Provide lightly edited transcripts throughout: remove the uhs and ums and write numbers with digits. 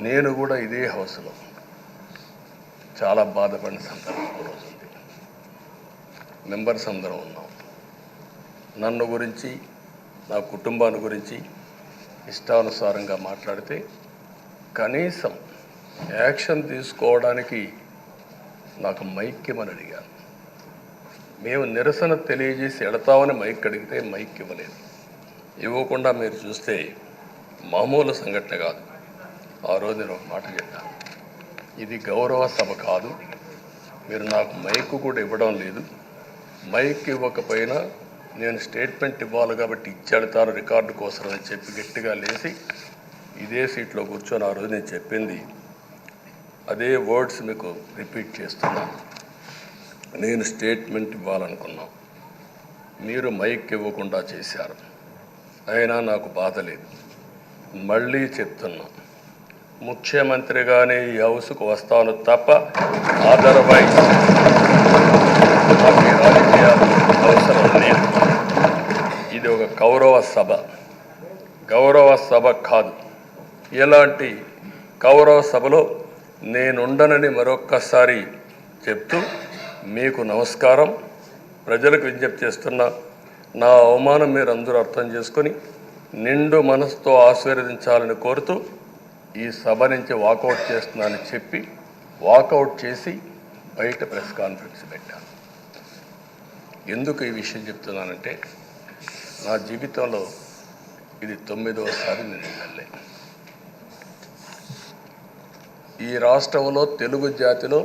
నేను కూడా ఇదే హౌస్లో చాలా బాధపడిన సందర్భం రోజు ఉంది. మెంబర్స్ అందరం ఉన్నాం. నన్ను గురించి నా కుటుంబాన్ని గురించి ఇష్టానుసారంగా మాట్లాడితే కనీసం యాక్షన్ తీసుకోవడానికి నాకు మైక్ ఇవ్వమని అడిగాను. మేము నిరసన తెలియజేసి ఎడతామని మైక్ అడిగితే మైక్ ఇవ్వలేదు. ఇవ్వకుండా మీరు చూస్తే మామూలు సంఘటన కాదు. ఆ రోజు నేను ఒక మాట చెప్పాను, ఇది గౌరవ సభ కాదు, మీరు నాకు మైక్ కూడా ఇవ్వడం లేదు, మైక్ ఇవ్వకపోయినా నేను స్టేట్మెంట్ ఇవ్వాలి కాబట్టి ఇచ్చేడతాను రికార్డు కోసం అని చెప్పి గట్టిగా లేచి ఇదే సీట్లో కూర్చొని ఆ రోజు నేను చెప్పింది అదే వర్డ్స్ మీకు రిపీట్ చేస్తున్నాను. నేను స్టేట్మెంట్ ఇవ్వాలనుకున్నాను, మీరు మైక్ ఇవ్వకుండా చేశారు. అయినా నాకు బాధ లేదు. మళ్ళీ చెప్తున్నా, ముఖ్యమంత్రిగానే ఈ హౌస్కు వస్తాను తప్ప అదర్వైజ్ నాకు ఈ రాజకీయాలు అవసరం లేదు. ఇది ఒక గౌరవ సభ కాదు. ఇలాంటి గౌరవ సభలో నేనుండనని మరొక్కసారి చెప్తూ మీకు నమస్కారం. ప్రజలకు విజ్ఞప్తి చేస్తున్నా, నా అవమానం మీరు అందరూ అర్థం చేసుకొని నిండు మనసుతో ఆశీర్వదించాలని కోరుతూ ఈ సభ నుంచి వాకౌట్ చేస్తున్నానని చెప్పి వాకౌట్ చేసి బయట ప్రెస్ కాన్ఫరెన్స్ పెట్టాను. ఎందుకు ఈ విషయం చెప్తున్నానంటే, నా జీవితంలో ఇది 9వసారి నేను ఎమ్మెల్యే. ఈ రాష్ట్రంలో తెలుగు జాతిలో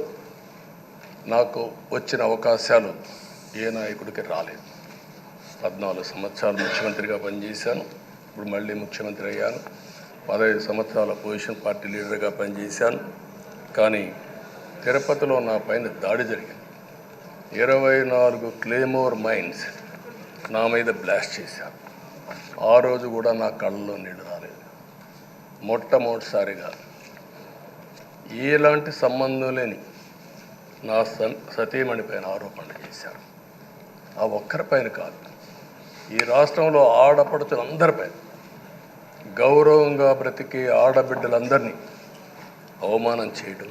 నాకు వచ్చిన అవకాశాలు ఏ నాయకుడికి రాలేదు. 14 సంవత్సరాలు ముఖ్యమంత్రిగా పనిచేశాను. ఇప్పుడు మళ్ళీ ముఖ్యమంత్రి అయ్యాను. 15 సంవత్సరాల అపోజిషన్ పార్టీ లీడర్గా పనిచేశాను. కానీ తిరుపతిలో నా పైన దాడి జరిగింది. 24 క్లేమోర్ మైన్స్ నా మీద బ్లాస్ట్ చేశారు. ఆ రోజు కూడా నా కళ్ళలో నీళ్ళు రాలేదు. మొట్టమొదటిసారిగా ఎలాంటి సంబంధం లేని నా సతీమణి పైన ఆరోపణలు చేశారు. ఆ ఒక్కరిపైన కాదు, ఈ రాష్ట్రంలో ఆడపడుతులందరిపైన, గౌరవంగా బ్రతికే ఆడబిడ్డలందరినీ అవమానం చేయడం,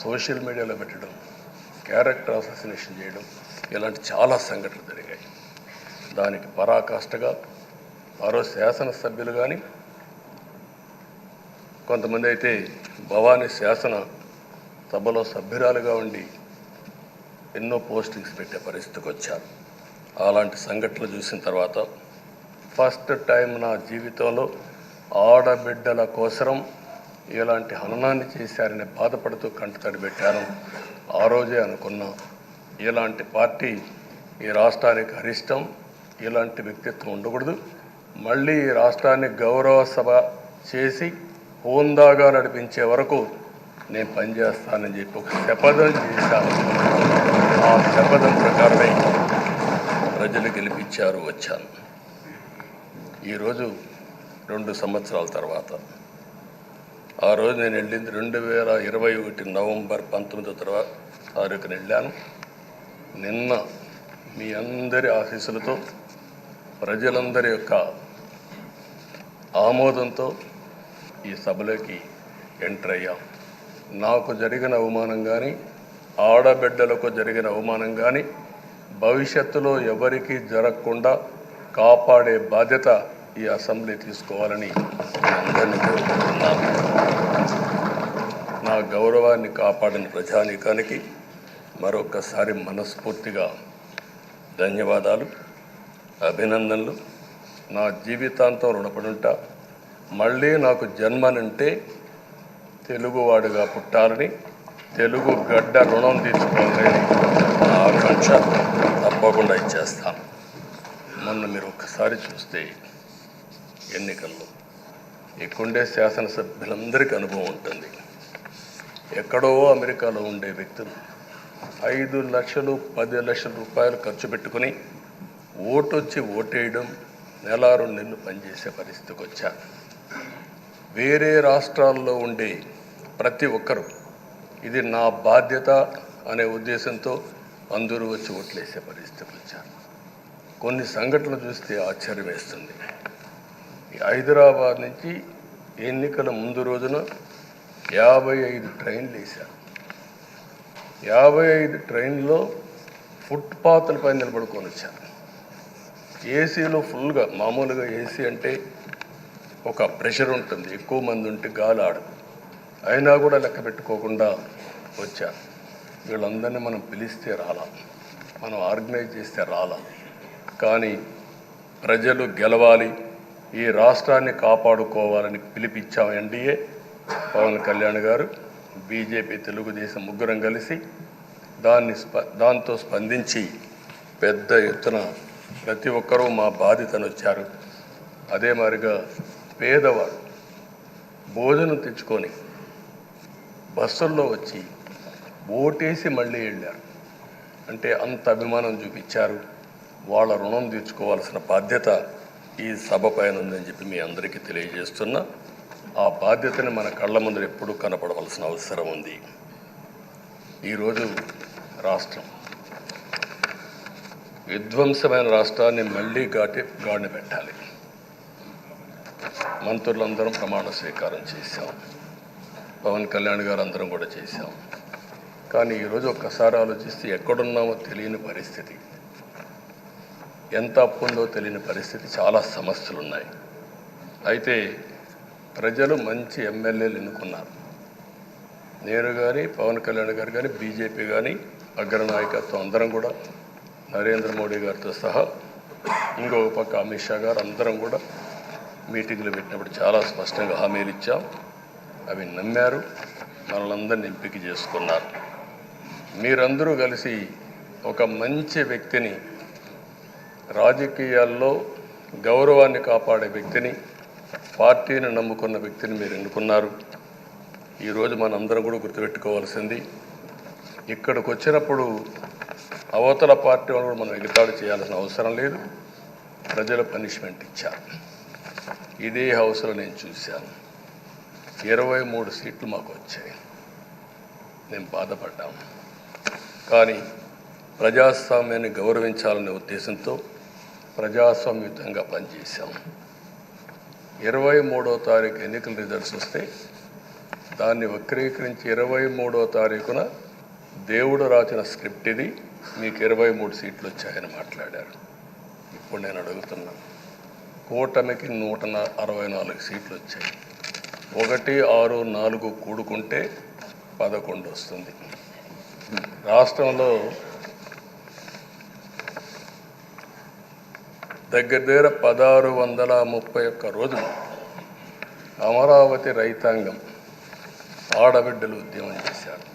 సోషల్ మీడియాలో పెట్టడం, క్యారెక్టర్ అసాసినేషన్ చేయడం, ఇలాంటి చాలా సంఘటనలు జరిగాయి. దానికి పరాకాష్ఠగా ఆ రోజు శాసనసభ్యులు కానీ, కొంతమంది అయితే భవానీ శాసన సభలో సభ్యురాలుగా ఉండి ఎన్నో పోస్టింగ్స్ పెట్టే పరిస్థితికి వచ్చారు. అలాంటి సంఘటనలు చూసిన తర్వాత ఫస్ట్ టైం నా జీవితంలో ఆడబిడ్డల కోసరం ఇలాంటి హననాన్ని చేశారని బాధపడుతూ కంటతడి పెట్టాను. ఆ రోజే అనుకున్నా, ఇలాంటి పార్టీ ఈ రాష్ట్రానికి అరిష్టం, ఇలాంటి వ్యక్తిత్వం ఉండకూడదు. మళ్ళీ ఈ రాష్ట్రాన్ని గౌరవ సభ చేసి హోందాగా నడిపించే వరకు నేను పనిచేస్తానని చెప్పి ఒక శపథం చేశాను. ఆ శపథం ప్రకారమే ప్రజలు గెలిపించారు, వచ్చాను. ఈరోజు 2 సంవత్సరాల తర్వాత, ఆ రోజు నేను వెళ్ళింది 2021 నవంబర్ 19వ తారీఖున వెళ్ళాను. నిన్న మీ అందరి ఆశీస్సులతో, ప్రజలందరి యొక్క ఆమోదంతో ఈ సభలోకి ఎంటర్ అయ్యాం. నాకు జరిగిన అవమానం కానీ, ఆడబిడ్డలకు జరిగిన అవమానం కానీ భవిష్యత్తులో ఎవరికీ జరగకుండా కాపాడే బాధ్యత ఈ అసెంబ్లీ తీసుకోవాలని అందరినీ కోరుకుంటున్నాను. నా గౌరవాన్ని కాపాడిన ప్రజానీకానికి మరొకసారి మనస్ఫూర్తిగా ధన్యవాదాలు, అభినందనలు. నా జీవితాంతం రుణపడి ఉంటా. మళ్ళీ నాకు జన్మనంటే తెలుగువాడుగా పుట్టాలని, తెలుగు గడ్డ రుణం తీసుకోవాలని నా ఆకాంక్ష. తప్పకుండా ఇచ్చేస్తాను. మొన్న మీరు ఒక్కసారి చూస్తే ఎన్నికల్లో ఇక్కడుండే శాసనసభ్యులందరికీ అనుభవం ఉంటుంది. ఎక్కడో అమెరికాలో ఉండే వ్యక్తులు 5 లక్షలు 10 లక్షల రూపాయలు ఖర్చు పెట్టుకుని ఓటొచ్చి ఓటేయడం, నెల 2 నెలలు పనిచేసే పరిస్థితికి వచ్చారు. వేరే రాష్ట్రాల్లో ఉండే ప్రతి ఒక్కరూ ఇది నా బాధ్యత అనే ఉద్దేశంతో అందరూ వచ్చి ఓట్లేసే పరిస్థితికి వచ్చారు. కొన్ని సంఘటనలు చూస్తే ఆశ్చర్యం వేస్తుంది. హైదరాబాద్ నుంచి ఎన్నికల ముందు రోజున 55 ట్రైన్లు వేశారు. 55 ట్రైన్లో ఫుట్పాత్ల పైన నిలబడుకొని వచ్చారు. ఏసీలో ఫుల్గా, మామూలుగా ఏసీ అంటే ఒక ప్రెషర్ ఉంటుంది, ఎక్కువ మంది ఉంటే గాలి ఆడదు. అయినా కూడా లెక్క పెట్టుకోకుండా వచ్చారు. వీళ్ళందరినీ మనం పిలిస్తే రాలా, మనం ఆర్గనైజ్ చేస్తే రాలా. కానీ ప్రజలు గెలవాలి, ఈ రాష్ట్రాన్ని కాపాడుకోవాలని పిలిపించాం. ఎన్డీఏ, పవన్ కళ్యాణ్ గారు, బీజేపీ, తెలుగుదేశం ముగ్గురం కలిసి దాంతో స్పందించి పెద్ద ఎత్తున ప్రతి ఒక్కరూ మా బాధ్యతను వచ్చారు. అదే మాదిరిగా పేదవాడు భోజనం తెచ్చుకొని బస్సుల్లో వచ్చి ఓటేసి మళ్ళీ వెళ్ళారు. అంటే అంత అభిమానం చూపించారు. వాళ్ళ రుణం తీర్చుకోవాల్సిన బాధ్యత ఈ సభ పైన ఉందని చెప్పి మీ అందరికీ తెలియజేస్తున్నా. ఆ బాధ్యతని మన కళ్ళ ముందు ఎప్పుడూ కనపడవలసిన అవసరం ఉంది. ఈరోజు రాష్ట్రం విధ్వంసమైన రాష్ట్రాన్ని మళ్ళీ గాడిన పెట్టాలి. మంత్రులందరం ప్రమాణ స్వీకారం చేశాం, పవన్ కళ్యాణ్ గారు అందరం కూడా చేశాం. కానీ ఈరోజు ఒక్కసారి ఆలోచిస్తే ఎక్కడున్నామో తెలియని పరిస్థితి, ఎంత అప్పు ఉందో తెలియని పరిస్థితి, చాలా సమస్యలు ఉన్నాయి. అయితే ప్రజలు మంచి ఎమ్మెల్యేలు ఎన్నుకున్నారు. నేను కానీ, పవన్ కళ్యాణ్ గారు కానీ, బీజేపీ కానీ, అగ్రనాయకత్వం అందరం కూడా, నరేంద్ర మోడీ గారితో సహా ఇంకొక పక్క అమిత్ షా గారు అందరం కూడా మీటింగ్లు పెట్టినప్పుడు చాలా స్పష్టంగా హామీలు ఇచ్చాం. అవి నమ్మారు, మనలందరినీ ఎంపిక చేసుకున్నారు. మీరందరూ కలిసి ఒక మంచి వ్యక్తిని, రాజకీయాల్లో గౌరవాన్ని కాపాడే వ్యక్తిని, పార్టీని నమ్ముకున్న వ్యక్తిని మీరు ఎన్నుకున్నారు. ఈరోజు మనందరం కూడా గుర్తుపెట్టుకోవాల్సింది, ఇక్కడికి వచ్చినప్పుడు అవతల పార్టీ వాళ్ళు కూడా మనం ఎగతాళి చేయాల్సిన అవసరం లేదు. ప్రజలు పనిష్మెంట్ ఇచ్చారు. ఇదే హౌస్లో నేను చూశాను, 23 సీట్లు మాకు వచ్చాయి. నేను బాధపడ్డాను. కానీ ప్రజాస్వామ్యాన్ని గౌరవించాలనే ఉద్దేశంతో ప్రజాస్వామ్యుతంగా పనిచేశాం. 23వ తారీఖు ఎన్నికల రిజల్ట్స్ వస్తే దాన్ని వక్రీకరించి 23వ తారీఖున దేవుడు రాసిన స్క్రిప్ట్ ఇది, మీకు 23 సీట్లు వచ్చాయని మాట్లాడారు. ఇప్పుడు నేను అడుగుతున్నాను, కూటమికి 164 సీట్లు వచ్చాయి. 1, 6, 4 కూడుకుంటే 11 వస్తుంది. రాష్ట్రంలో దగ్గర 1631 రోజులు అమరావతి రైతాంగం, ఆడబిడ్డలు ఉద్యమం చేశారు.